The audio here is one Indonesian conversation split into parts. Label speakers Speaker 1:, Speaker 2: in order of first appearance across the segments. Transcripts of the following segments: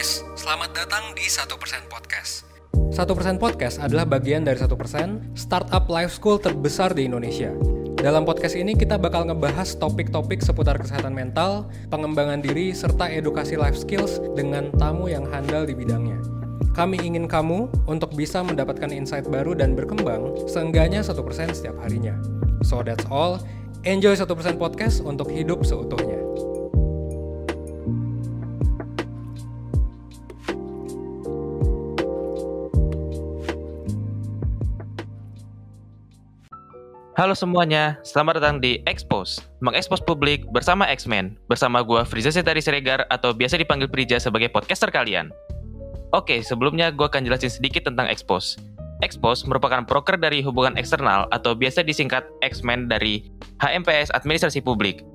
Speaker 1: guys, selamat datang di 1% Podcast. 1% Podcast adalah bagian dari 1% startup life school terbesar di Indonesia. Dalam podcast ini kita bakal ngebahas topik-topik seputar kesehatan mental, pengembangan diri, serta edukasi life skills dengan tamu yang handal di bidangnya. Kami ingin kamu untuk bisa mendapatkan insight baru dan berkembang seenggaknya 1% setiap harinya. So that's all, enjoy 1% Podcast untuk hidup seutuhnya.
Speaker 2: Halo semuanya, selamat datang di Expose, mengekspos publik bersama X-Men, bersama gue Friza Setari Siregar atau biasa dipanggil Prija sebagai podcaster kalian. Oke, sebelumnya gue akan jelasin sedikit tentang Expose. Expose merupakan broker dari hubungan eksternal atau biasa disingkat X-Men dari HMPS Administrasi Publik.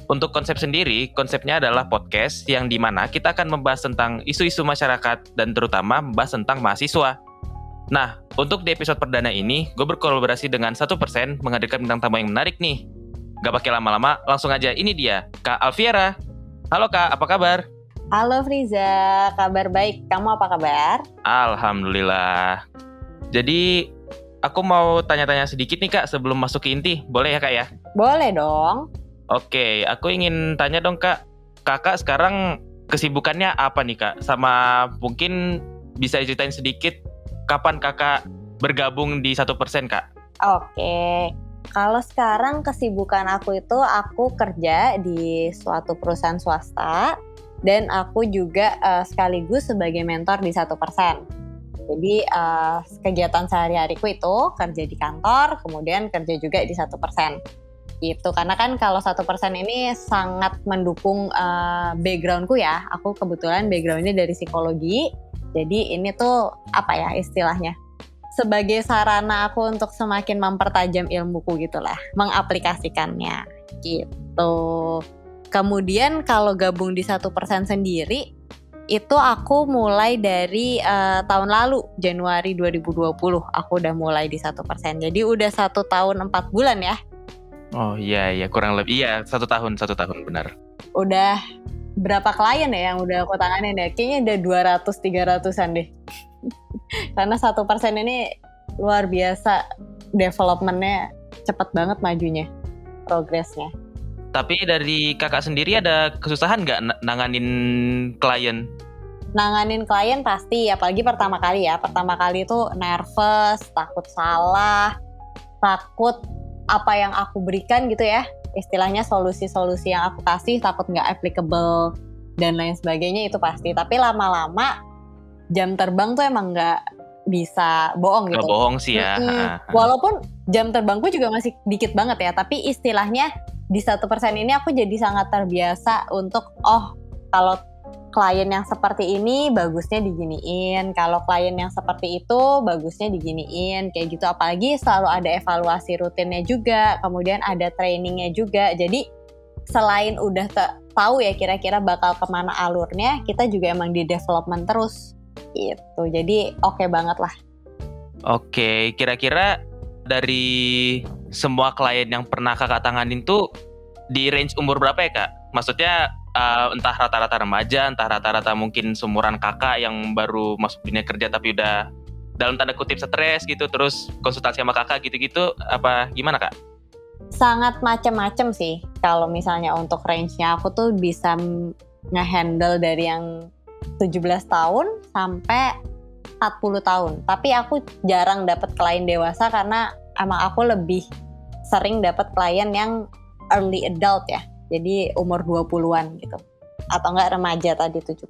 Speaker 2: Untuk konsep sendiri, konsepnya adalah podcast yang dimana kita akan membahas tentang isu-isu masyarakat dan terutama membahas tentang mahasiswa. Nah, untuk di episode perdana ini, gue berkolaborasi dengan 1% menghadirkan bintang tamu yang menarik nih. Gak pakai lama-lama, langsung aja ini dia, Kak Alfiera. Halo Kak, apa kabar?
Speaker 3: Halo Friza, kabar baik. Kamu apa kabar?
Speaker 2: Alhamdulillah. Jadi, aku mau tanya-tanya sedikit nih Kak sebelum masuk ke inti. Boleh ya Kak ya?
Speaker 3: Boleh dong.
Speaker 2: Oke, aku ingin tanya dong Kak. Kakak sekarang kesibukannya apa nih Kak? Sama mungkin bisa diceritain sedikit kapan kakak bergabung di 1% Kak?
Speaker 3: Oke, kalau sekarang kesibukan aku itu aku kerja di suatu perusahaan swasta dan aku juga sekaligus sebagai mentor di 1%. Jadi kegiatan sehari-hariku itu kerja di kantor, kemudian kerja juga di 1%. Gitu, karena kan kalau 1% ini sangat mendukung backgroundku ya. Aku kebetulan backgroundnya dari psikologi. Jadi ini tuh apa ya istilahnya, sebagai sarana aku untuk semakin mempertajam ilmuku gitulah, mengaplikasikannya gitu. Kemudian kalau gabung di 1% sendiri, itu aku mulai dari tahun lalu, Januari 2020, aku udah mulai di 1%. Jadi udah 1 tahun 4 bulan ya.
Speaker 2: Oh iya, kurang lebih, 1 tahun benar.
Speaker 3: Udah berapa klien ya yang udah aku tanganin ya? Kayaknya udah 200-300an deh. Karena 1% ini luar biasa, development-nya cepet banget majunya, progresnya.
Speaker 2: Tapi dari kakak sendiri ada kesusahan nggak nanganin klien?
Speaker 3: Nanganin klien pasti, apalagi pertama kali ya. Pertama kali itu nervous, takut salah, takut apa yang aku berikan gitu ya, istilahnya solusi-solusi yang aku kasih takut nggak applicable dan lain sebagainya, itu pasti. Tapi lama-lama jam terbang tuh emang nggak bisa bohong gitu.
Speaker 2: Nggak bohong sih ya.
Speaker 3: Walaupun jam terbangku juga masih dikit banget ya, tapi istilahnya di 1% ini aku jadi sangat terbiasa untuk kalau klien yang seperti ini bagusnya diginiin, kalau klien yang seperti itu bagusnya diginiin, kayak gitu. Apalagi selalu ada evaluasi rutinnya juga, kemudian ada trainingnya juga. Jadi selain udah tahu ya kira-kira bakal kemana alurnya, kita juga emang di development terus gitu. Jadi oke banget lah.
Speaker 2: Oke, kira-kira dari semua klien yang pernah kakak tanganin tuh di range umur berapa ya Kak? Maksudnya entah rata-rata remaja, entah rata-rata mungkin seumuran kakak yang baru masuk dunia kerja tapi udah dalam tanda kutip stres gitu, terus konsultasi sama kakak gitu-gitu, apa gimana Kak?
Speaker 3: Sangat macem-macem sih. Kalau misalnya untuk range-nya aku tuh bisa nge-handle dari yang 17 tahun sampai 40 tahun. Tapi aku jarang dapat klien dewasa karena emang aku lebih sering dapat klien yang early adult ya. Jadi umur 20-an gitu. Atau enggak remaja tadi 17.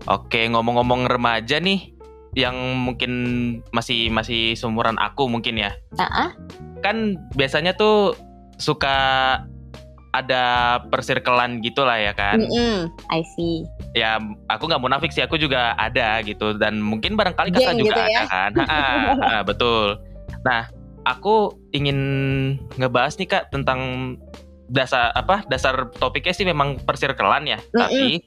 Speaker 2: Oke, ngomong-ngomong remaja nih, yang mungkin masih seumuran aku mungkin ya. Kan biasanya tuh suka ada persirkelan gitu lah ya kan.
Speaker 3: I see.
Speaker 2: Ya aku nggak munafik sih, aku juga ada gitu. Dan mungkin barangkali kakak juga gitu ada ya? Kan. Betul. Nah, aku ingin ngebahas nih Kak tentang dasar topiknya sih memang persirkelan ya. Tapi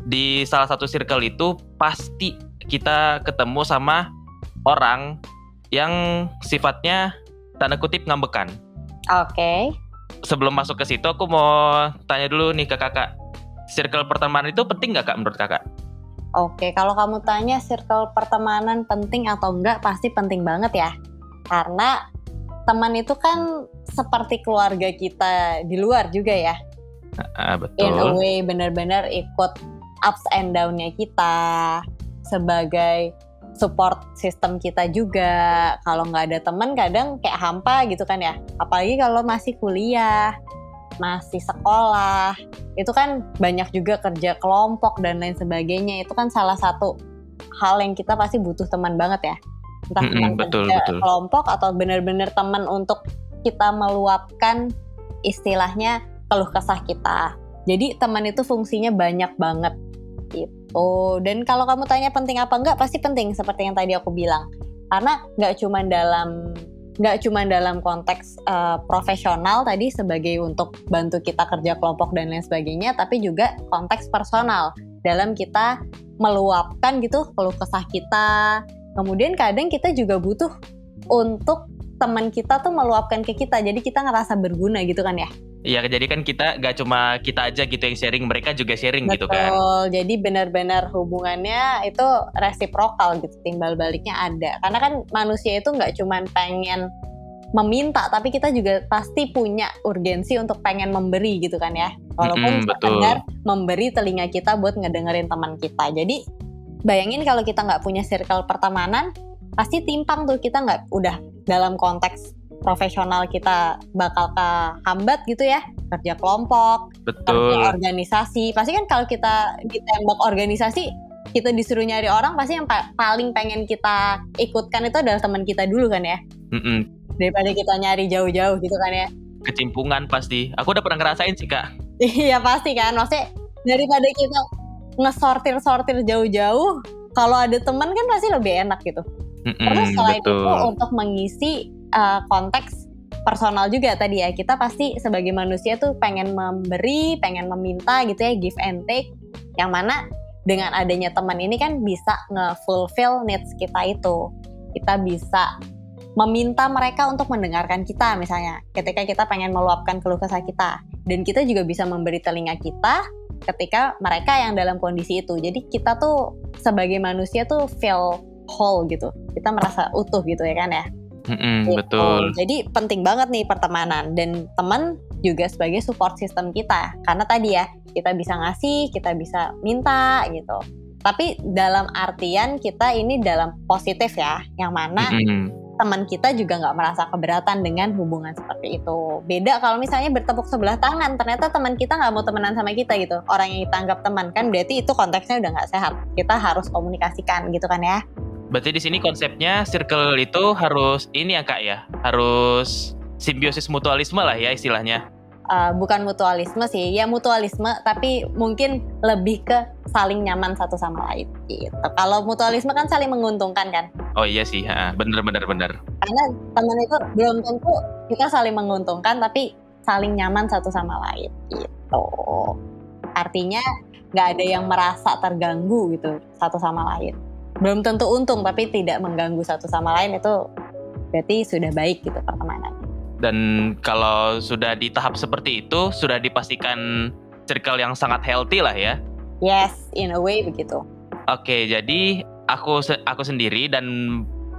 Speaker 2: di salah satu circle itu pasti kita ketemu sama orang yang sifatnya tanda kutip ngambekan.
Speaker 3: Oke.
Speaker 2: Sebelum masuk ke situ aku mau tanya dulu nih ke kakak. Circle pertemanan itu penting nggak Kak menurut kakak?
Speaker 3: Oke, kalau kamu tanya circle pertemanan penting atau enggak, pasti penting banget ya. Karena teman itu kan seperti keluarga kita di luar juga ya.
Speaker 2: Betul.
Speaker 3: In a way benar-benar ikut ups and down-nya kita, sebagai support system kita juga. Kalau nggak ada teman kadang kayak hampa gitu kan ya. Apalagi kalau masih kuliah, masih sekolah, itu kan banyak juga kerja kelompok dan lain sebagainya. Itu kan salah satu hal yang kita pasti butuh teman banget ya. Entah teman kerja kelompok atau benar-benar teman untuk kita meluapkan istilahnya keluh kesah kita. Jadi teman itu fungsinya banyak banget gitu. Dan kalau kamu tanya penting apa enggak, pasti penting seperti yang tadi aku bilang. Karena nggak cuma dalam konteks profesional tadi sebagai untuk bantu kita kerja kelompok dan lain sebagainya, tapi juga konteks personal dalam kita meluapkan gitu keluh kesah kita. Kemudian kadang kita juga butuh untuk teman kita tuh meluapkan ke kita, jadi kita ngerasa berguna gitu kan ya.
Speaker 2: Iya, jadi kan kita gak cuma kita aja gitu yang sharing, mereka juga sharing.
Speaker 3: Betul,
Speaker 2: gitu kan.
Speaker 3: Betul, jadi benar-benar hubungannya itu resiprokal gitu, timbal baliknya ada. Karena kan manusia itu gak cuma pengen meminta, tapi kita juga pasti punya urgensi untuk pengen memberi gitu kan ya. Walaupun sekedar memberi telinga kita buat ngedengerin teman kita. Jadi bayangin kalau kita gak punya circle pertemanan, pasti timpang tuh, kita gak udah dalam konteks profesional kita bakal kehambat gitu ya, kerja kelompok, kerja organisasi. Pasti kan kalau kita ditembak organisasi, kita disuruh nyari orang, pasti yang paling pengen kita ikutkan itu adalah teman kita dulu kan ya. Daripada kita nyari jauh-jauh gitu kan ya.
Speaker 2: Kecimpungan pasti. Aku udah pernah ngerasain sih Kak.
Speaker 3: Iya pasti kan, maksudnya daripada kita ngesortir-sortir jauh-jauh, kalau ada teman kan pasti lebih enak gitu. Terus selain itu untuk mengisi konteks personal juga tadi ya, kita pasti sebagai manusia tuh pengen memberi, pengen meminta gitu ya, give and take, yang mana dengan adanya teman ini kan bisa nge-fulfill needs kita itu. Kita bisa meminta mereka untuk mendengarkan kita misalnya ketika kita pengen meluapkan keluh kesah kita, dan kita juga bisa memberi telinga kita ketika mereka yang dalam kondisi itu. Jadi kita tuh sebagai manusia tuh feel whole gitu, kita merasa utuh gitu ya kan ya. Gitu.
Speaker 2: Betul.
Speaker 3: Jadi penting banget nih pertemanan, dan teman juga sebagai support system kita. Karena tadi ya, kita bisa ngasih, kita bisa minta gitu. Tapi dalam artian kita ini dalam positif ya, yang mana teman kita juga nggak merasa keberatan dengan hubungan seperti itu. Beda kalau misalnya bertepuk sebelah tangan, ternyata teman kita nggak mau temenan sama kita gitu. Orang yang kita anggap teman, kan berarti itu konteksnya udah nggak sehat. Kita harus komunikasikan gitu kan ya.
Speaker 2: Berarti di sini konsepnya circle itu harus ini ya Kak ya, harus simbiosis mutualisme lah ya istilahnya.
Speaker 3: Bukan mutualisme sih, ya mutualisme, tapi mungkin lebih ke saling nyaman satu sama lain gitu. Kalau mutualisme kan saling menguntungkan kan.
Speaker 2: Oh iya sih, bener.
Speaker 3: Karena teman itu belum tentu kita saling menguntungkan, tapi saling nyaman satu sama lain gitu. Artinya nggak ada yang merasa terganggu gitu satu sama lain. Belum tentu untung, tapi tidak mengganggu satu sama lain, itu berarti sudah baik gitu pertemanan.
Speaker 2: Dan kalau sudah di tahap seperti itu, sudah dipastikan circle yang sangat healthy lah ya.
Speaker 3: Yes, in a way begitu.
Speaker 2: Oke, jadi aku sendiri dan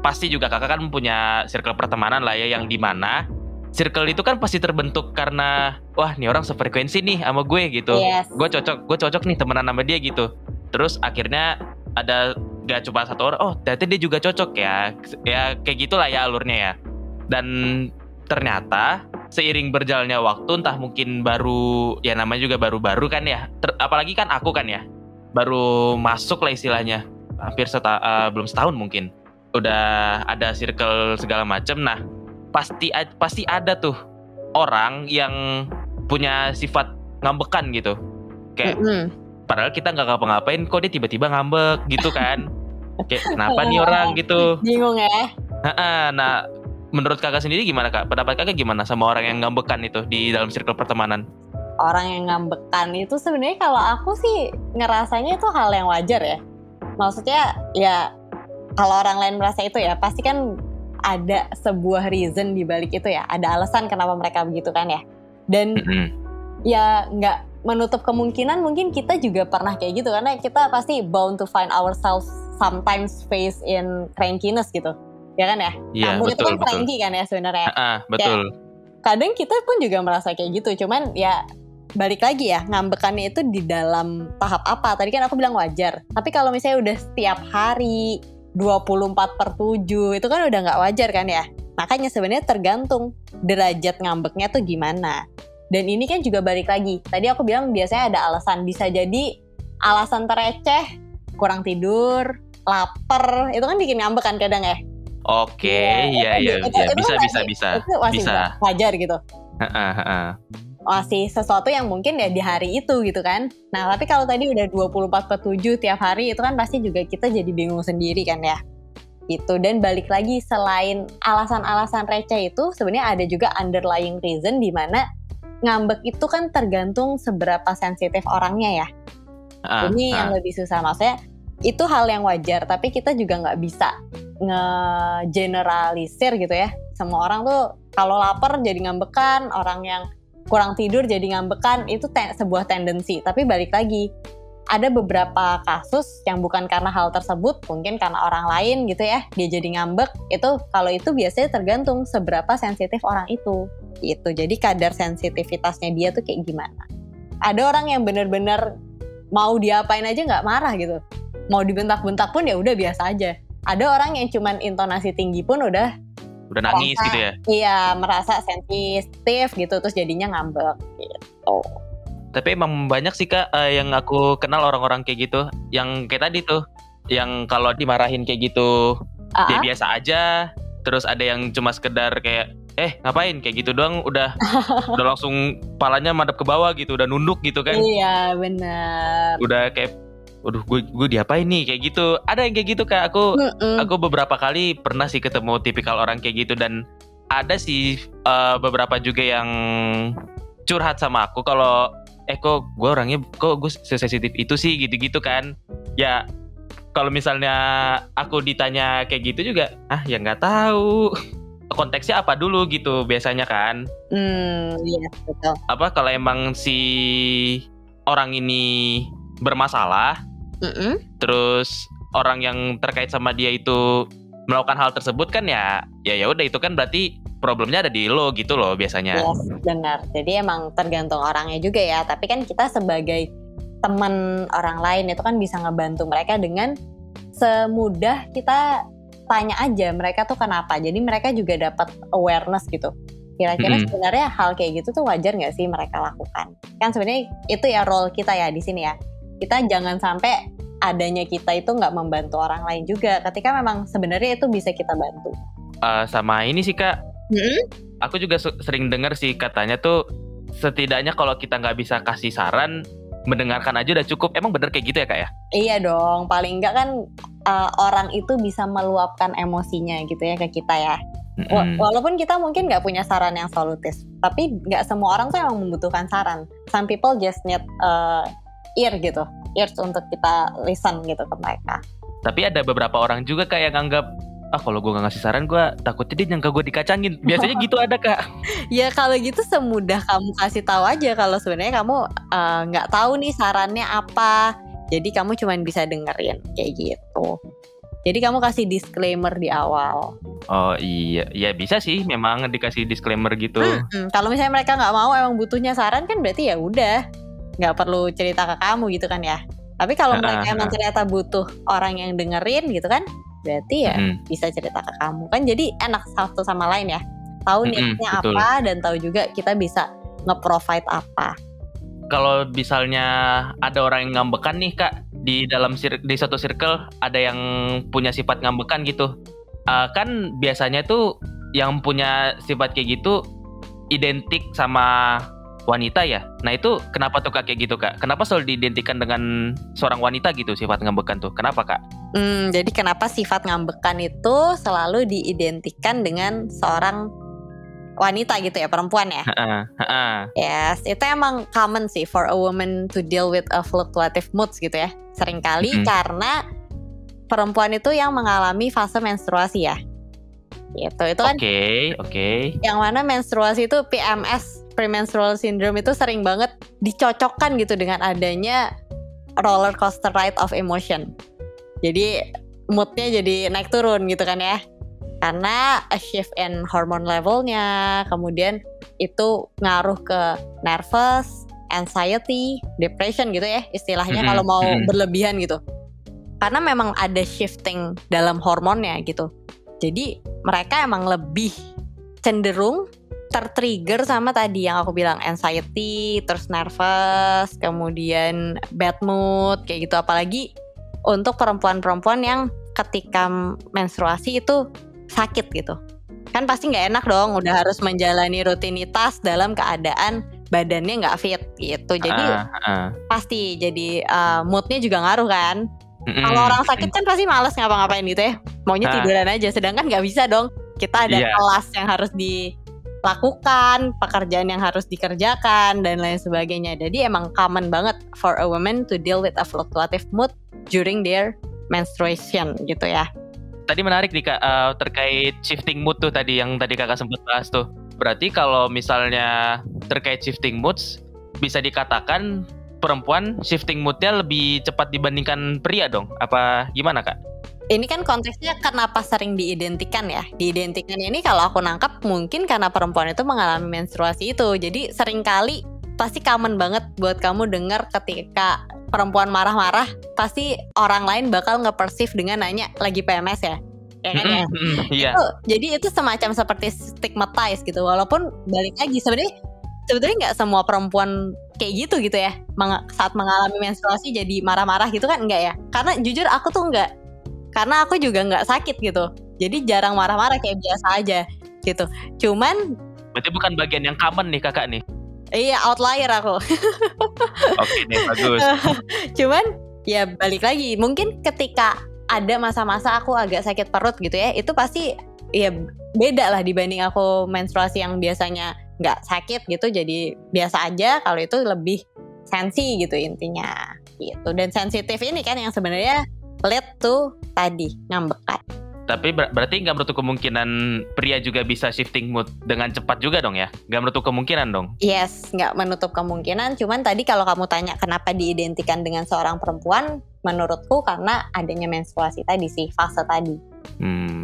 Speaker 2: pasti juga kakak kan punya circle pertemanan lah ya, yang dimana circle itu kan pasti terbentuk karena wah nih orang sefrekuensi nih sama gue gitu.
Speaker 3: Yes.
Speaker 2: Gue cocok nih temenan sama dia gitu. Terus akhirnya ada gak cuma satu orang, oh ternyata dia juga cocok ya kayak gitulah ya alurnya ya. Dan ternyata seiring berjalannya waktu, entah mungkin baru ya namanya juga baru-baru kan ya, apalagi kan aku kan ya baru masuk lah istilahnya, hampir belum setahun mungkin udah ada circle segala macem. Nah pasti ada tuh orang yang punya sifat ngambekan gitu, kayak padahal kita nggak ngapa-ngapain kok dia tiba-tiba ngambek gitu kan. Kayak kenapa nih orang gitu,
Speaker 3: bingung ya.
Speaker 2: Nah menurut kakak sendiri gimana Kak? Pendapat kakak gimana sama orang yang ngambekan itu di dalam circle pertemanan?
Speaker 3: Orang yang ngambekan itu sebenarnya kalau aku sih ngerasanya itu hal yang wajar ya. Maksudnya ya kalau orang lain merasa itu ya pasti kan ada sebuah reason di balik itu ya. Ada alasan kenapa mereka begitu kan ya. Dan ya menutup kemungkinan mungkin kita juga pernah kayak gitu, karena kita pasti bound to find ourselves sometimes face in crankiness gitu, ya kan ya?
Speaker 2: Iya,
Speaker 3: Ngambek itu
Speaker 2: betul,
Speaker 3: kan
Speaker 2: betul.
Speaker 3: cranky kan ya sebenarnya.
Speaker 2: Betul.
Speaker 3: Kadang kita pun juga merasa kayak gitu, cuman ya balik lagi ya, ngambekannya itu di dalam tahap apa. Tadi kan aku bilang wajar, tapi kalau misalnya udah setiap hari 24/7 itu kan udah gak wajar kan ya. Makanya sebenarnya tergantung derajat ngambeknya tuh gimana. Dan ini kan juga balik lagi, tadi aku bilang biasanya ada alasan. Bisa jadi alasan tereceh, kurang tidur, lapar, itu kan bikin ngambek kan kadang ya.
Speaker 2: Oke, iya,
Speaker 3: Itu
Speaker 2: bisa.
Speaker 3: Itu masih
Speaker 2: Bisa.
Speaker 3: wajar gitu.
Speaker 2: Heeh.
Speaker 3: Masih sesuatu yang mungkin ya di hari itu gitu kan. Nah tapi kalau tadi udah 24/7 tiap hari, itu kan pasti juga kita jadi bingung sendiri kan ya. Itu. Dan balik lagi, selain alasan-alasan receh itu sebenarnya ada juga underlying reason di mana ngambek itu kan tergantung seberapa sensitif orangnya ya. Ini yang lebih susah. Maksudnya itu hal yang wajar, tapi kita juga nggak bisa nge-generalisir gitu ya. Semua orang tuh kalau lapar jadi ngambekan, orang yang kurang tidur jadi ngambekan, itu sebuah tendensi. Tapi balik lagi, ada beberapa kasus yang bukan karena hal tersebut, mungkin karena orang lain gitu ya, dia jadi ngambek. Itu kalau itu biasanya tergantung seberapa sensitif orang itu. Gitu. Jadi kadar sensitivitasnya dia tuh kayak gimana. Ada orang yang bener-bener mau diapain aja nggak marah gitu, mau dibentak-bentak pun ya udah biasa aja. Ada orang yang cuman intonasi tinggi pun udah
Speaker 2: nangis
Speaker 3: merasa,
Speaker 2: gitu ya.
Speaker 3: Iya, merasa sensitif gitu, terus jadinya ngambek gitu.
Speaker 2: Tapi emang banyak sih Kak, yang aku kenal orang-orang kayak gitu, yang kayak tadi tuh, yang kalau dimarahin kayak gitu dia biasa aja. Terus ada yang cuma sekedar kayak ngapain kayak gitu doang, udah langsung palanya madep ke bawah gitu, udah nunduk gitu kan.
Speaker 3: Iya benar.
Speaker 2: Udah kayak waduh gue diapain nih kayak gitu. Ada yang kayak gitu Kak. Aku beberapa kali pernah sih ketemu tipikal orang kayak gitu. Dan ada sih beberapa juga yang curhat sama aku kalau kok gue orangnya kok gue sensitif itu sih gitu-gitu kan. Ya kalau misalnya aku ditanya kayak gitu juga ya nggak tahu konteksnya apa dulu gitu biasanya kan.
Speaker 3: Iya betul.
Speaker 2: Apa kalau emang si orang ini bermasalah, terus orang yang terkait sama dia itu melakukan hal tersebut kan ya udah, itu kan berarti problemnya ada di lo gitu loh biasanya.
Speaker 3: Yes, benar. Jadi emang tergantung orangnya juga ya. Tapi kan kita sebagai teman orang lain itu kan bisa ngebantu mereka dengan semudah kita tanya aja mereka tuh kenapa. Jadi mereka juga dapat awareness gitu. Kira-kira sebenarnya hal kayak gitu tuh wajar nggak sih mereka lakukan? Kan sebenarnya itu ya role kita ya di sini ya. Kita jangan sampai adanya kita itu nggak membantu orang lain juga. Ketika memang sebenarnya itu bisa kita bantu.
Speaker 2: Sama ini sih Kak. Aku juga sering dengar sih katanya tuh setidaknya kalau kita nggak bisa kasih saran, mendengarkan aja udah cukup. Emang bener kayak gitu ya Kak ya? Iya
Speaker 3: dong. Paling nggak kan orang itu bisa meluapkan emosinya gitu ya ke kita ya. Walaupun kita mungkin nggak punya saran yang solutif, tapi nggak semua orang tuh emang membutuhkan saran. Some people just need ears untuk kita listen gitu ke mereka.
Speaker 2: Tapi ada beberapa orang juga Kak yang anggap kalau gue gak ngasih saran, gue takutnya dia nyangka gue dikacangin. Biasanya gitu ada Kak. Ya
Speaker 3: kalau gitu semudah kamu kasih tahu aja kalau sebenarnya kamu nggak tahu nih sarannya apa. Jadi kamu cuma bisa dengerin kayak gitu. Jadi kamu kasih disclaimer di awal.
Speaker 2: Oh iya, ya bisa sih memang dikasih disclaimer gitu.
Speaker 3: Kalau misalnya mereka nggak mau, emang butuhnya saran kan berarti ya udah, nggak perlu cerita ke kamu gitu kan ya. Tapi kalau mereka emang ternyata butuh orang yang dengerin gitu kan, berarti ya bisa cerita ke kamu kan. Jadi enak satu sama lain ya. Tahu niatnya apa dan tahu juga kita bisa nge-provide apa.
Speaker 2: Kalau misalnya ada orang yang ngambekan nih Kak, di satu circle ada yang punya sifat ngambekan gitu. Kan biasanya tuh yang punya sifat kayak gitu identik sama wanita ya. Nah itu kenapa tuh Kak kayak gitu Kak? Kenapa selalu diidentikan dengan seorang wanita gitu sifat ngambekan tuh? Kenapa Kak?
Speaker 3: Jadi kenapa sifat ngambekan itu selalu diidentikan dengan seorang wanita gitu ya, perempuan ya? Yes, itu emang common sih for a woman to deal with a fluctuative moods gitu ya. Seringkali karena perempuan itu yang mengalami fase menstruasi ya. Gitu. Itu kan.
Speaker 2: Oke.
Speaker 3: Yang mana menstruasi itu PMS, premenstrual syndrome itu sering banget dicocokkan gitu dengan adanya roller coaster ride of emotion. Jadi moodnya jadi naik turun gitu kan ya. Karena a shift in hormone levelnya, kemudian itu ngaruh ke nervous, anxiety, depression gitu ya istilahnya kalau mau berlebihan gitu. Karena memang ada shifting dalam hormonnya gitu. Jadi mereka emang lebih cenderung tertrigger sama tadi yang aku bilang, anxiety, terus nervous, kemudian bad mood kayak gitu. Apalagi untuk perempuan-perempuan yang ketika menstruasi itu sakit gitu. Kan pasti gak enak dong, udah harus menjalani rutinitas dalam keadaan badannya gak fit gitu. Jadi pasti jadi moodnya juga ngaruh kan. Kalau orang sakit kan pasti malas ngapa-ngapain gitu ya, maunya tiduran aja. Sedangkan gak bisa dong, kita ada kelas yang harus dilakukan, pekerjaan yang harus dikerjakan, dan lain sebagainya. Jadi emang common banget for a woman to deal with a fluctuative mood during their menstruation gitu ya.
Speaker 2: Tadi menarik nih Kak, terkait shifting mood tuh tadi yang tadi Kakak sempat bahas tuh. Berarti kalau misalnya terkait shifting moods, bisa dikatakan perempuan shifting moodnya lebih cepat dibandingkan pria dong? Apa gimana Kak?
Speaker 3: Ini kan konteksnya kenapa sering diidentikan ya. Diidentikan ini kalau aku nangkap mungkin karena perempuan itu mengalami menstruasi itu. Jadi seringkali pasti common banget buat kamu dengar ketika perempuan marah-marah, pasti orang lain bakal nge-perceive dengan nanya lagi PMS ya. Ya kan ya?
Speaker 2: Iya.
Speaker 3: Jadi itu semacam seperti stigmatize gitu. Walaupun balik lagi sebetulnya nggak semua perempuan kayak gitu ya. Saat mengalami menstruasi jadi marah-marah gitu kan enggak ya. Karena jujur aku tuh enggak. Karena aku juga nggak sakit gitu. Jadi jarang marah-marah, kayak biasa aja gitu. Cuman
Speaker 2: berarti bukan bagian yang common nih Kakak nih.
Speaker 3: Iya, outlier aku.
Speaker 2: Oke deh, bagus.
Speaker 3: Cuman ya balik lagi, mungkin ketika ada masa-masa aku agak sakit perut gitu ya, itu pasti ya beda lah dibanding aku menstruasi yang biasanya nggak sakit gitu, jadi biasa aja. Kalau itu lebih sensi gitu intinya gitu. Dan sensitif ini kan yang sebenarnya lead to tadi ngambekan.
Speaker 2: Tapi berarti nggak menutup kemungkinan pria juga bisa shifting mood dengan cepat juga dong ya? Nggak menutup kemungkinan dong?
Speaker 3: Yes, nggak menutup kemungkinan. Cuman tadi kalau kamu tanya kenapa diidentikan dengan seorang perempuan, menurutku karena adanya menstruasi tadi sih, fase tadi.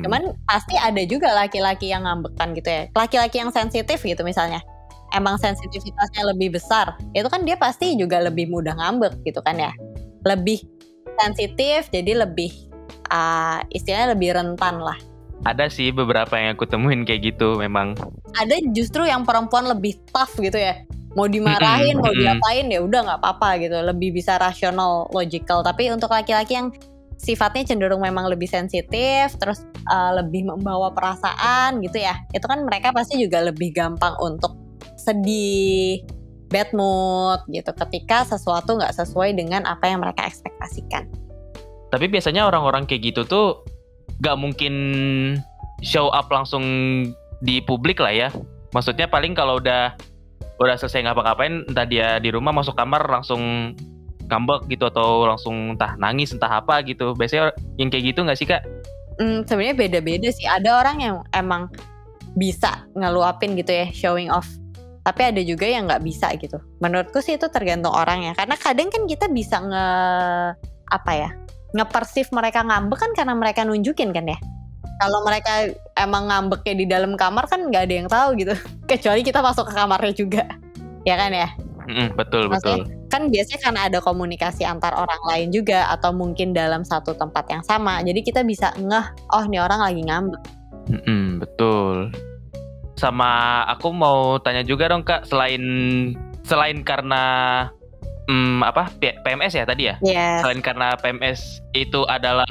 Speaker 3: Cuman pasti ada juga laki-laki yang ngambekan gitu ya. Laki-laki yang sensitif gitu misalnya, emang sensitivitasnya lebih besar, itu kan dia pasti juga lebih mudah ngambek gitu kan ya. Lebih sensitif, jadi lebih istilahnya lebih rentan lah.
Speaker 2: Ada sih beberapa yang aku temuin kayak gitu memang.
Speaker 3: Ada justru yang perempuan lebih tough gitu ya. Mau dimarahin, mau diapain ya udah nggak apa-apa gitu. Lebih bisa rasional, logical. Tapi untuk laki-laki yang sifatnya cenderung memang lebih sensitif, terus lebih membawa perasaan gitu ya. Itu kan mereka pasti juga lebih gampang untuk sedih, bad mood gitu. Ketika sesuatu nggak sesuai dengan apa yang mereka ekspektasikan.
Speaker 2: Tapi biasanya orang-orang kayak gitu tuh gak mungkin show up langsung di publik lah ya. Maksudnya paling kalau udah selesai ngapa-ngapain, entah dia di rumah masuk kamar langsung ngambek gitu, atau langsung entah nangis entah apa gitu. Biasanya yang kayak gitu gak sih Kak?
Speaker 3: Sebenarnya beda-beda sih. Ada orang yang emang bisa ngeluapin gitu ya, showing off. Tapi ada juga yang gak bisa gitu. Menurutku sih itu tergantung orangnya. Karena kadang kan kita bisa nge-perceive mereka ngambek kan karena mereka nunjukin kan ya. Kalau mereka emang ngambeknya di dalam kamar kan nggak ada yang tahu gitu. Kecuali kita masuk ke kamarnya juga, ya kan ya.
Speaker 2: Betul.
Speaker 3: Kan biasanya karena ada komunikasi antar orang lain juga, atau mungkin dalam satu tempat yang sama. Jadi kita bisa ngeh, oh nih orang lagi ngambek.
Speaker 2: Betul. Sama aku mau tanya juga dong Kak, selain karena PMS ya tadi ya?
Speaker 3: Yes.
Speaker 2: Selain karena PMS itu adalah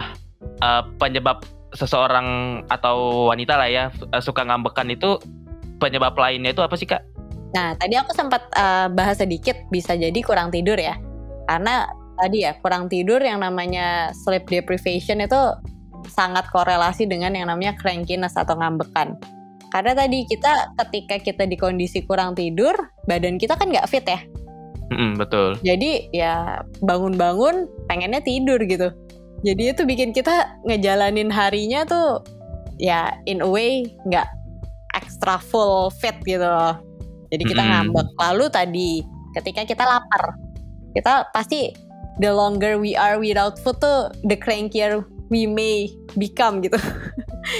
Speaker 2: penyebab seseorang atau wanita lah ya suka ngambekan, itu penyebab lainnya itu apa sih Kak?
Speaker 3: Nah tadi aku sempat bahas sedikit, bisa jadi kurang tidur ya. Karena tadi ya kurang tidur yang namanya sleep deprivation itu sangat korelasi dengan yang namanya crankiness atau ngambekan. Karena tadi ketika kita di kondisi kurang tidur, badan kita kan nggak fit ya.
Speaker 2: Betul.
Speaker 3: Jadi ya bangun-bangun pengennya tidur gitu. Jadi itu bikin kita ngejalanin harinya tuh ya in a way nggak extra full fit gitu. Jadi kita ngambek. Lalu tadi ketika kita lapar, kita pasti the longer we are without food tuh the crankier we may become gitu.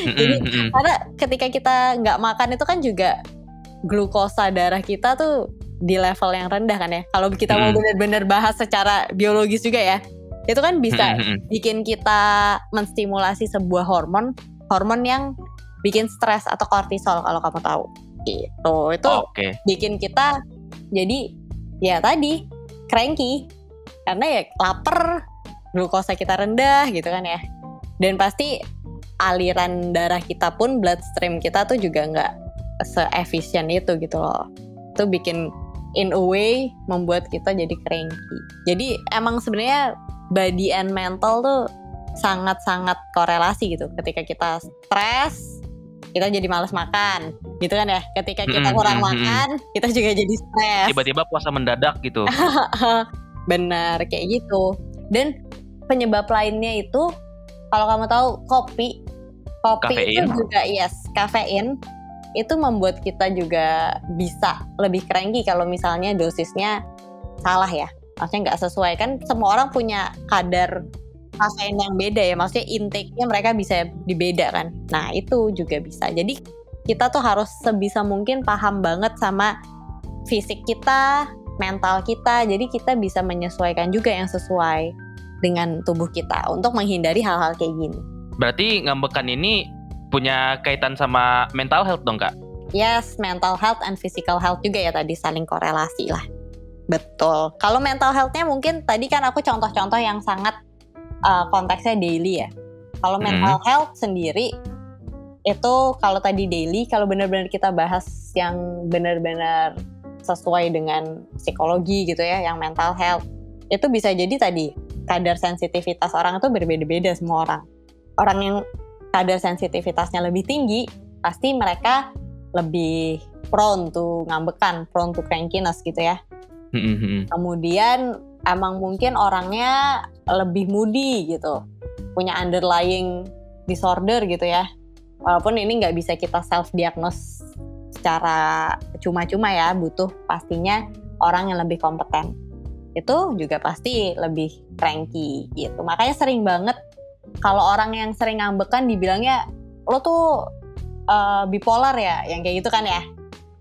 Speaker 3: Jadi karena ketika kita nggak makan itu kan juga glukosa darah kita tuh di level yang rendah kan ya. Kalau kita mau benar-benar bahas secara biologis juga ya, itu kan bisa bikin kita menstimulasi sebuah hormon yang bikin stres atau kortisol kalau kamu tahu. Gitu. Itu bikin kita jadi ya tadi cranky karena ya lapar, glukosa kita rendah gitu kan ya. Dan pasti aliran darah kita pun, bloodstream kita tuh juga nggak se-efisien itu gitu loh. Itu bikin in a way membuat kita jadi cranky. Jadi emang sebenarnya body and mental tuh sangat-sangat korelasi gitu. Ketika kita stres, kita jadi malas makan gitu kan ya. Ketika kita kurang makan, kita juga jadi stres.
Speaker 2: Tiba-tiba puasa mendadak gitu.
Speaker 3: Benar, kayak gitu. Dan penyebab lainnya itu, kalau kamu tahu kopi
Speaker 2: kafein.
Speaker 3: itu juga kafein itu membuat kita juga bisa lebih cranky kalau misalnya dosisnya salah ya. Maksudnya nggak sesuai, kan semua orang punya kadar kafein yang beda ya, maksudnya intake-nya mereka bisa dibeda kan. Nah itu juga bisa. Jadi kita tuh harus sebisa mungkin paham banget sama fisik kita, mental kita. Jadi kita bisa menyesuaikan juga yang sesuai dengan tubuh kita untuk menghindari hal-hal kayak gini.
Speaker 2: Berarti ngambekan ini punya kaitan sama mental health dong Kak?
Speaker 3: Yes, mental health and physical health juga ya, tadi saling korelasi lah. Betul. Kalau mental health-nya mungkin tadi kan aku contoh-contoh yang sangat konteksnya daily ya. Kalau mental health sendiri itu kalau tadi daily, kalau benar-benar kita bahas yang benar-benar sesuai dengan psikologi gitu ya, yang mental health, itu bisa jadi tadi kadar sensitivitas orang itu berbeda-beda semua orang. Orang yang kadar sensitivitasnya lebih tinggi, pasti mereka lebih prone to ngambekan, prone to crankiness gitu ya. Kemudian emang mungkin orangnya lebih moody gitu, punya underlying disorder gitu ya. Walaupun ini nggak bisa kita self-diagnose secara cuma-cuma ya, butuh pastinya orang yang lebih kompeten. Itu juga pasti lebih cranky gitu. Makanya sering banget kalau orang yang sering ngambekan dibilangnya, lo tuh bipolar ya, yang kayak gitu kan ya.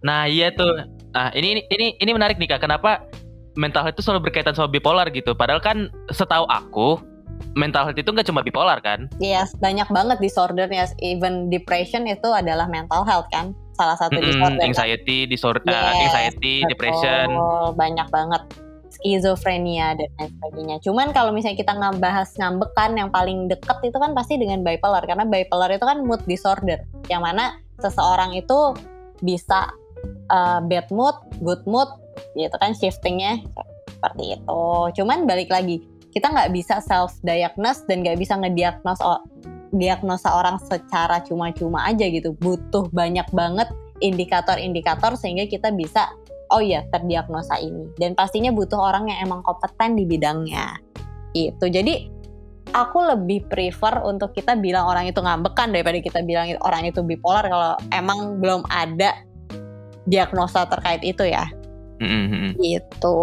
Speaker 2: Nah iya tuh. Nah ini menarik nih Kak. Kenapa mental health itu selalu berkaitan sama bipolar gitu? Padahal kan setahu aku mental health itu nggak cuma bipolar kan?
Speaker 3: Yes, banyak banget disordernya. Even depression itu adalah mental health kan, salah satu disorder.
Speaker 2: Anxiety disorder, anxiety, betul, depression.
Speaker 3: Banyak banget. Skizofrenia dan lain sebagainya. Cuman kalau misalnya kita ngebahas ngambekan, yang paling deket itu kan pasti dengan bipolar, karena bipolar itu kan mood disorder, yang mana seseorang itu bisa bad mood, good mood, gitu kan, shiftingnya seperti itu. Cuman balik lagi, kita nggak bisa self-diagnose dan nggak bisa diagnosa orang secara cuma-cuma aja gitu. Butuh banyak banget indikator-indikator sehingga kita bisa terdiagnosa ini. Dan pastinya butuh orang yang emang kompeten di bidangnya gitu. Jadi aku lebih prefer untuk kita bilang orang itu ngambekan daripada kita bilang orang itu bipolar kalau emang belum ada diagnosa terkait itu ya. Gitu.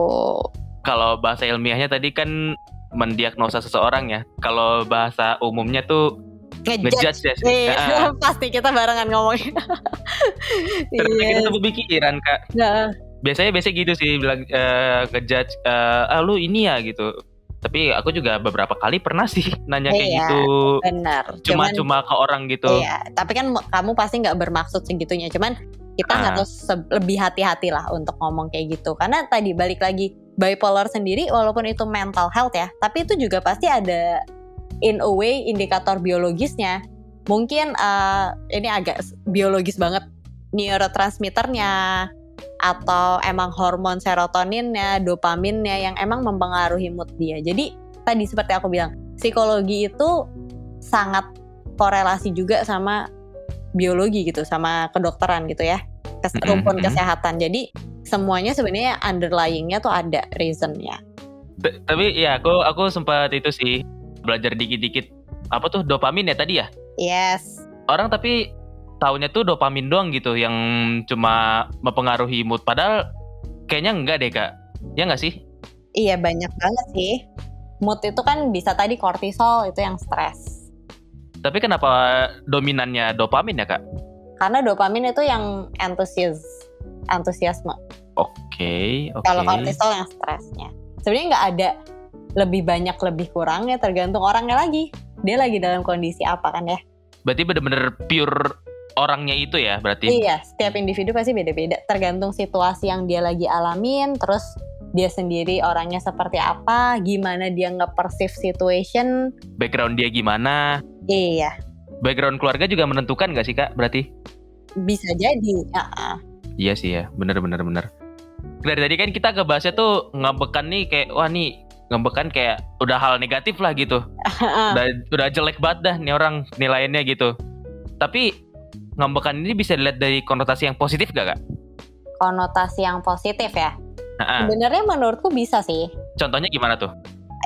Speaker 2: Kalau bahasa ilmiahnya tadi kan mendiagnosa seseorang ya. Kalau bahasa umumnya tuh ngejudge ya.
Speaker 3: Pasti kita barengan ngomongin.
Speaker 2: Ternyata kita tuh berpikiran Kak.
Speaker 3: Nah.
Speaker 2: Biasanya gitu sih bilang ngejudge, lu ini ya gitu. Tapi aku juga beberapa kali pernah sih nanya kayak gitu.
Speaker 3: Benar.
Speaker 2: Cuma ke orang gitu.
Speaker 3: Iya, tapi kan kamu pasti nggak bermaksud segitunya. Cuman kita harus lebih hati-hati lah untuk ngomong kayak gitu. Karena tadi balik lagi, bipolar sendiri walaupun itu mental health ya, tapi itu juga pasti ada in a way indikator biologisnya. Mungkin ini agak biologis banget, neurotransmitternya atau emang hormon serotoninnya, dopaminnya yang emang mempengaruhi mood dia. Jadi tadi seperti aku bilang, psikologi itu sangat korelasi juga sama biologi gitu, sama kedokteran gitu ya, rumpun kesehatan. Jadi semuanya sebenarnya underlyingnya tuh ada reasonnya.
Speaker 2: Tapi ya aku sempat itu sih belajar dikit-dikit apa tuh dopamin ya tadi ya?
Speaker 3: Yes.
Speaker 2: Orang tapi taunya tuh dopamin doang gitu yang cuma mempengaruhi mood. Padahal kayaknya enggak deh Kak. Ya nggak sih?
Speaker 3: Iya, banyak banget sih. Mood itu kan bisa tadi kortisol, itu yang stres.
Speaker 2: Tapi kenapa dominannya dopamin ya Kak?
Speaker 3: Karena dopamin itu yang antusiasme.
Speaker 2: Oke.
Speaker 3: Kalau kortisol yang stresnya. Sebenarnya nggak ada lebih banyak lebih kurangnya, tergantung orangnya lagi. Dia lagi dalam kondisi apa kan ya?
Speaker 2: Berarti bener-bener pure orangnya itu ya berarti?
Speaker 3: Iya, setiap individu pasti beda-beda. Tergantung situasi yang dia lagi alamin, terus dia sendiri orangnya seperti apa, gimana dia nge-perceive situation.
Speaker 2: Background dia gimana?
Speaker 3: Iya.
Speaker 2: Background keluarga juga menentukan gak sih Kak berarti?
Speaker 3: Bisa jadi.
Speaker 2: Iya sih ya, bener. Dari tadi kan kita ngebahasnya tuh ngambekan nih kayak, wah nih ngambekan kayak udah hal negatif lah gitu. udah jelek banget dah nih orang nilainya gitu. Tapi ngambekan ini bisa dilihat dari konotasi yang positif gak Kak?
Speaker 3: Konotasi yang positif ya? Sebenarnya menurutku bisa sih.
Speaker 2: Contohnya gimana tuh?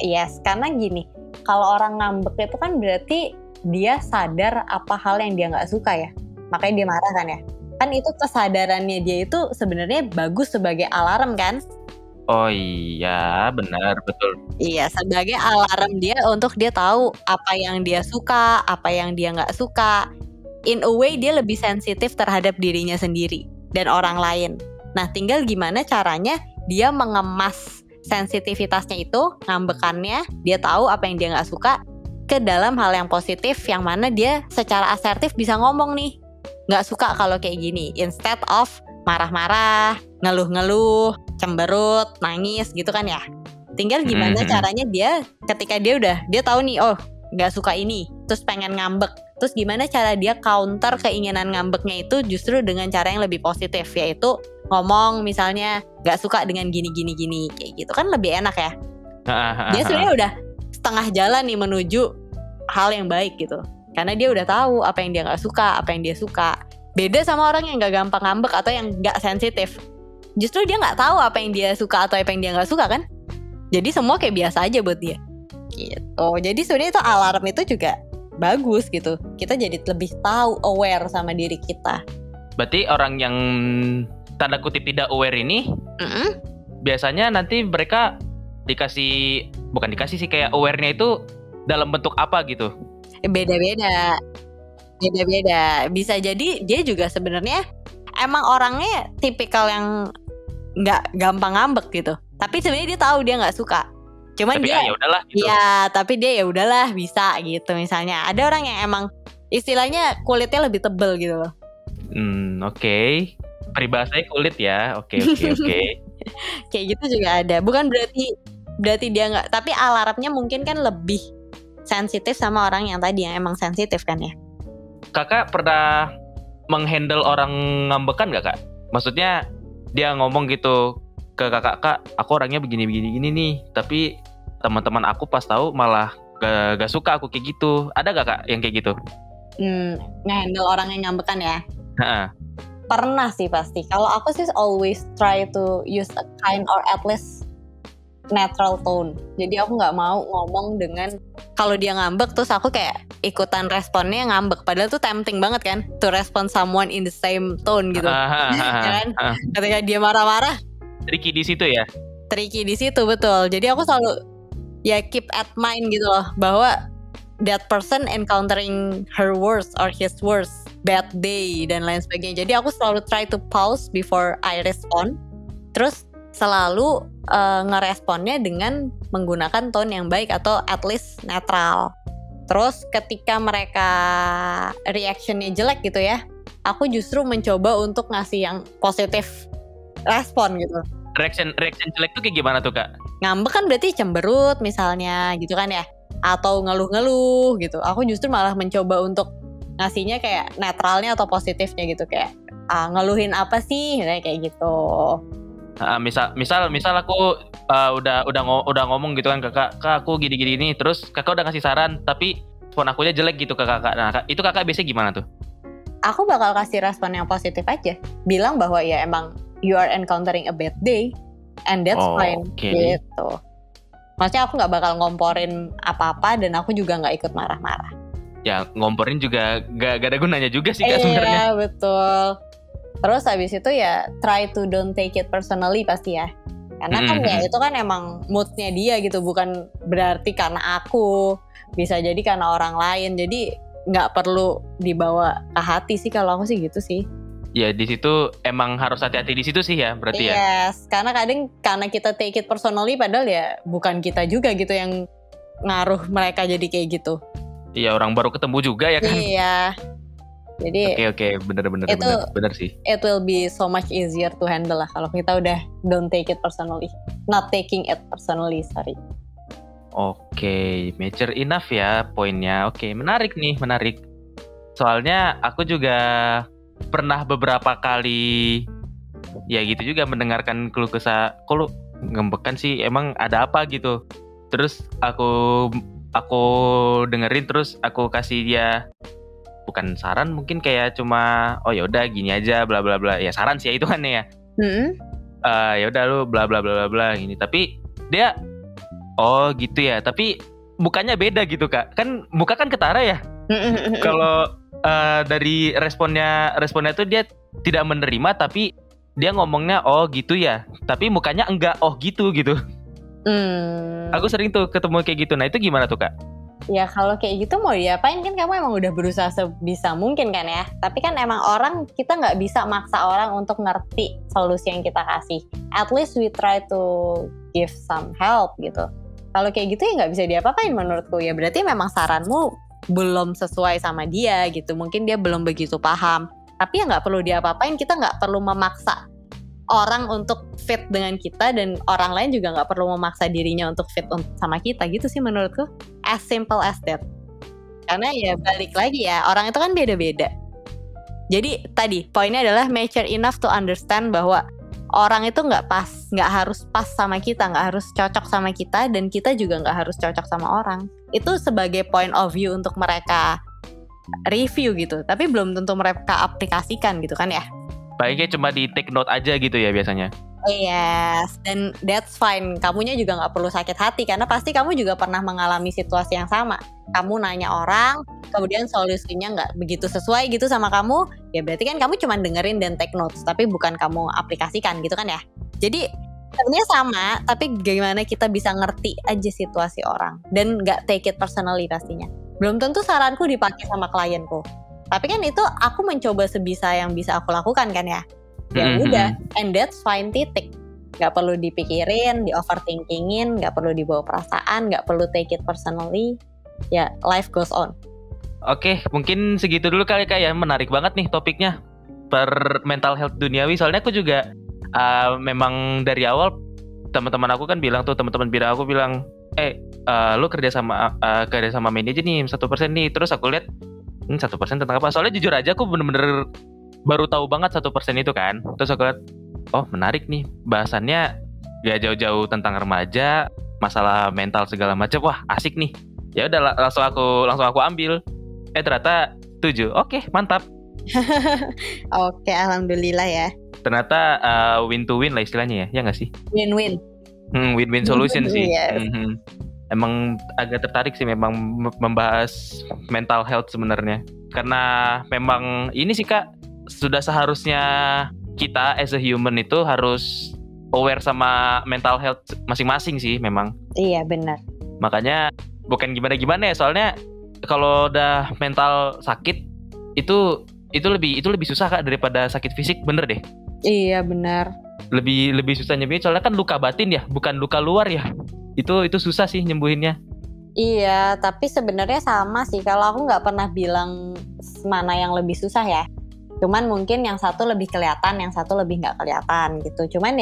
Speaker 3: Yes, karena gini, kalau orang ngambek itu kan berarti dia sadar apa hal yang dia nggak suka ya, makanya dia marah kan ya. Kan itu kesadarannya dia itu sebenarnya bagus sebagai alarm kan?
Speaker 2: Oh iya, benar, betul.
Speaker 3: Iya, sebagai alarm dia untuk dia tahu apa yang dia suka, apa yang dia nggak suka. In a way dia lebih sensitif terhadap dirinya sendiri dan orang lain. Nah, tinggal gimana caranya dia mengemas sensitivitasnya itu, ngambekannya, dia tahu apa yang dia nggak suka, ke dalam hal yang positif, yang mana dia secara asertif bisa ngomong nih, nggak suka kalau kayak gini, instead of marah-marah, ngeluh-ngeluh, cemberut, nangis gitu kan ya. Tinggal gimana caranya dia ketika dia tahu nih, oh nggak suka ini, terus pengen ngambek, terus gimana cara dia counter keinginan ngambeknya itu justru dengan cara yang lebih positif, yaitu ngomong misalnya nggak suka dengan gini kayak gitu kan lebih enak ya. Dia sebenarnya udah setengah jalan nih menuju hal yang baik gitu, karena dia udah tahu apa yang dia nggak suka, apa yang dia suka. Beda sama orang yang nggak gampang ngambek atau yang nggak sensitif, justru dia nggak tahu apa yang dia suka atau apa yang dia nggak suka kan, jadi semua kayak biasa aja buat dia gitu. Jadi sebenarnya itu alarm itu juga bagus gitu, kita jadi lebih tahu, aware sama diri kita.
Speaker 2: Berarti orang yang tanda kutip tidak aware ini biasanya nanti mereka bukan dikasih sih, kayak awarenya itu dalam bentuk apa gitu? Beda-beda.
Speaker 3: Bisa jadi dia juga sebenarnya emang orangnya tipikal yang nggak gampang ngambek gitu, tapi sebenarnya dia tahu dia nggak suka, cuman tapi dia
Speaker 2: ya udahlah gitu.
Speaker 3: Ya tapi dia ya udahlah bisa gitu. Misalnya ada orang yang emang istilahnya kulitnya lebih tebel gitu loh.
Speaker 2: Oke. Peribahasanya kulit ya. Oke.
Speaker 3: Kayak gitu juga ada. Bukan berarti dia nggak, tapi alarmnya mungkin kan lebih sensitif sama orang yang tadi yang emang sensitif kan ya.
Speaker 2: Kakak pernah menghandle orang ngambekan gak Kak? Maksudnya dia ngomong gitu ke kakak, Kak, aku orangnya begini nih, tapi teman-teman aku pas tahu malah gak suka aku kayak gitu. Ada gak Kak yang kayak gitu?
Speaker 3: Ngehandle orang yang ngambekan ya? Pernah sih pasti. Kalau aku sih always try to use a kind or at least neutral tone. Jadi aku nggak mau ngomong dengan, kalau dia ngambek terus aku kayak ikutan responnya ngambek. Padahal tuh tempting banget kan to respond someone in the same tone gitu. Ya kan? Ketika dia marah-marah.
Speaker 2: Tricky di situ ya?
Speaker 3: Tricky di situ, betul. Jadi aku selalu ya keep at mind gitu loh, bahwa that person encountering her worst or his worst bad day dan lain sebagainya. Jadi aku selalu try to pause before I respond. Terus selalu ngeresponnya dengan menggunakan tone yang baik atau at least netral. Terus ketika mereka reactionnya jelek gitu ya, aku justru mencoba untuk ngasih yang positif respon gitu.
Speaker 2: Reaction jelek tuh kayak gimana tuh Kak?
Speaker 3: Ngambek kan berarti cemberut misalnya gitu kan ya, atau ngeluh-ngeluh gitu. Aku justru malah mencoba untuk ngasihnya kayak netralnya atau positifnya gitu, kayak ngeluhin apa sih kayak gitu.
Speaker 2: Misal aku udah ngomong gitu kan ke Kak, aku gini nih, terus Kakak udah ngasih saran tapi respon akunya jelek gitu ke Kakak. Nah, itu Kakak biasanya gimana tuh?
Speaker 3: Aku bakal kasih respon yang positif aja. Bilang bahwa ya emang you are encountering a bad day and that's fine gitu. Maksudnya aku nggak bakal ngomporin apa-apa dan aku juga nggak ikut marah-marah.
Speaker 2: Ya ngomporin juga gak ada gunanya juga sih Kak sebenarnya.
Speaker 3: Iya betul. Terus habis itu ya try to don't take it personally pasti ya. Karena kan ya itu kan emang moodnya dia gitu, bukan berarti karena aku, bisa jadi karena orang lain. Jadi nggak perlu dibawa ke hati sih kalau aku sih gitu sih.
Speaker 2: Ya di situ emang harus hati-hati di situ sih ya berarti ya.
Speaker 3: Yes, karena kadang karena kita take it personally padahal ya bukan kita juga gitu yang ngaruh mereka jadi kayak gitu.
Speaker 2: Iya, orang baru ketemu juga ya kan.
Speaker 3: Iya. Jadi
Speaker 2: Oke, bener sih.
Speaker 3: it will be so much easier to handle lah kalau kita udah don't take it personally. Not taking it personally, sorry.
Speaker 2: Oke, mature enough ya poinnya. Oke, menarik nih, menarik. Soalnya aku juga pernah beberapa kali ya gitu juga mendengarkan keluh kesah, kok lu ngembekan sih, emang ada apa gitu. Terus aku dengerin, terus aku kasih dia bukan saran, mungkin kayak cuma oh ya udah gini aja bla bla bla. Ya saran sih ya itu kan ya. Ya udah lu bla bla bla bla gini. Tapi dia oh gitu ya, tapi mukanya beda gitu Kak. Kan muka kan ketara ya. Kalau dari responnya tuh dia tidak menerima, tapi dia ngomongnya oh gitu ya, tapi mukanya enggak oh gitu. Aku sering tuh ketemu kayak gitu. Nah itu gimana tuh Kak?
Speaker 3: Ya kalau kayak gitu mau diapain, kan kamu emang udah berusaha sebisa mungkin kan ya. Tapi kan emang orang, kita nggak bisa maksa orang untuk ngerti solusi yang kita kasih. At least we try to give some help gitu. Kalau kayak gitu ya nggak bisa diapa-apain menurutku. Ya berarti memang saranmu belum sesuai sama dia gitu. Mungkin dia belum begitu paham. Tapi ya nggak perlu diapa-apain. Kita nggak perlu memaksa orang untuk fit dengan kita, dan orang lain juga nggak perlu memaksa dirinya untuk fit sama kita gitu sih menurutku. As simple as that. Karena ya balik lagi ya, orang itu kan beda-beda. Jadi tadi poinnya adalah mature enough to understand bahwa orang itu nggak harus pas sama kita, nggak harus cocok sama kita, dan kita juga nggak harus cocok sama orang. Itu sebagai point of view untuk mereka review gitu, tapi belum tentu mereka aplikasikan gitu kan ya.
Speaker 2: Baiknya cuma di take note aja gitu ya biasanya.
Speaker 3: Yes, dan that's fine. Kamunya juga nggak perlu sakit hati, karena pasti kamu juga pernah mengalami situasi yang sama. Kamu nanya orang, kemudian solusinya nggak begitu sesuai gitu sama kamu, ya berarti kan kamu cuma dengerin dan take notes, tapi bukan kamu aplikasikan gitu kan ya. Jadi sebenarnya sama, tapi gimana kita bisa ngerti aja situasi orang dan nggak take it personally pastinya. Belum tentu saranku dipakai sama klienku. Tapi kan itu aku mencoba sebisa yang bisa aku lakukan kan ya. Ya udah, and that's fine, titik. Gak perlu dipikirin, di overthinkingin, gak perlu dibawa perasaan, gak perlu take it personally. Ya, life goes on.
Speaker 2: Oke, mungkin segitu dulu kali Kak ya. Menarik banget nih topiknya per mental health duniawi. Soalnya aku juga memang dari awal teman-teman aku kan bilang, lu kerja sama manajer nih 1% nih. Terus aku lihat 1% tentang apa? Soalnya jujur aja aku bener-bener baru tahu banget 1% itu kan. Terus aku lihat, oh menarik nih bahasannya, gak jauh-jauh tentang remaja, masalah mental segala macam. Wah asik nih. Ya udah langsung aku ambil. Ternyata 7. Oke, mantap.
Speaker 3: Oke, alhamdulillah ya.
Speaker 2: Ternyata win to win lah istilahnya ya nggak sih?
Speaker 3: Win-win.
Speaker 2: Win-win solution sih.
Speaker 3: Yes.
Speaker 2: Emang agak tertarik sih memang membahas mental health sebenarnya. Karena memang ini sih Kak, sudah seharusnya kita as a human itu harus aware sama mental health masing-masing sih memang. Iya benar. Makanya bukan gimana-gimana ya, soalnya kalau udah mental sakit itu lebih susah Kak daripada sakit fisik, bener deh.
Speaker 3: Iya benar.
Speaker 2: Lebih susah nyembuhin, soalnya kan luka batin ya, bukan luka luar ya. Itu susah sih nyembuhinnya.
Speaker 3: Iya, tapi sebenarnya sama sih. Kalau aku nggak pernah bilang mana yang lebih susah ya. Cuman mungkin yang satu lebih kelihatan, yang satu lebih nggak kelihatan gitu. Cuman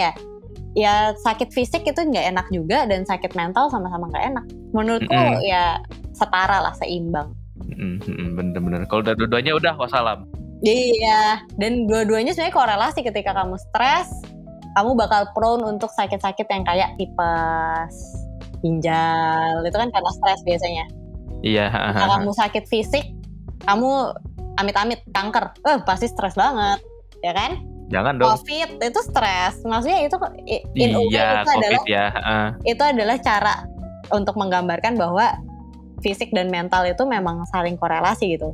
Speaker 3: ya sakit fisik itu nggak enak juga, dan sakit mental sama-sama nggak enak. Menurutku ya setara lah, seimbang.
Speaker 2: Bener-bener. Kalau udah dua-duanya udah wassalam.
Speaker 3: Iya, dan dua-duanya sebenarnya korelasi. Ketika kamu stres, kamu bakal prone untuk sakit-sakit yang kayak tipes, ginjal, itu kan karena stres biasanya.
Speaker 2: Iya.
Speaker 3: Kalau kamu sakit fisik, kamu amit-amit kanker, pasti stres banget, ya kan?
Speaker 2: Jangan dong.
Speaker 3: COVID itu stres, maksudnya itu
Speaker 2: itu adalah
Speaker 3: itu adalah cara untuk menggambarkan bahwa fisik dan mental itu memang saling korelasi gitu.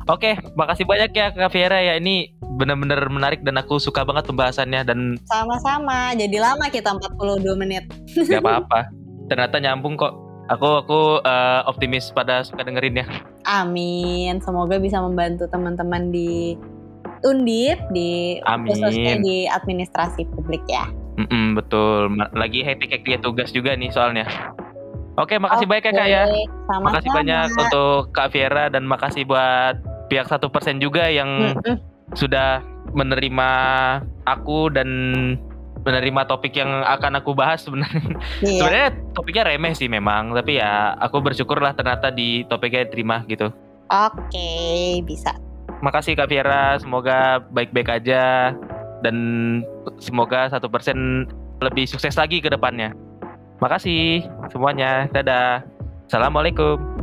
Speaker 2: Oke, makasih banyak ya Kak Viera ya. Ini benar-benar menarik dan aku suka banget pembahasannya dan
Speaker 3: Sama-sama, jadi lama kita 42 menit.
Speaker 2: gak apa-apa. Ternyata nyambung kok. Aku optimis pada suka dengerin ya.
Speaker 3: Amin, semoga bisa membantu teman-teman di Undip, khususnya
Speaker 2: Amin.
Speaker 3: di administrasi publik ya.
Speaker 2: Betul. Lagi hektik-hektiknya tugas juga nih soalnya. Oke, makasih banyak ya Kak ya.
Speaker 3: Sama-sama.
Speaker 2: Makasih banyak untuk Kak Viera dan makasih buat pihak 1% juga yang sudah menerima aku dan menerima topik yang akan aku bahas sebenarnya.
Speaker 3: Iya.
Speaker 2: Sebenarnya topiknya remeh sih memang, tapi ya aku bersyukurlah ternyata di topiknya diterima gitu.
Speaker 3: Oke, bisa.
Speaker 2: Makasih Kak Viera, semoga baik-baik aja dan semoga 1% lebih sukses lagi ke depannya. Makasih semuanya, dadah. Assalamualaikum.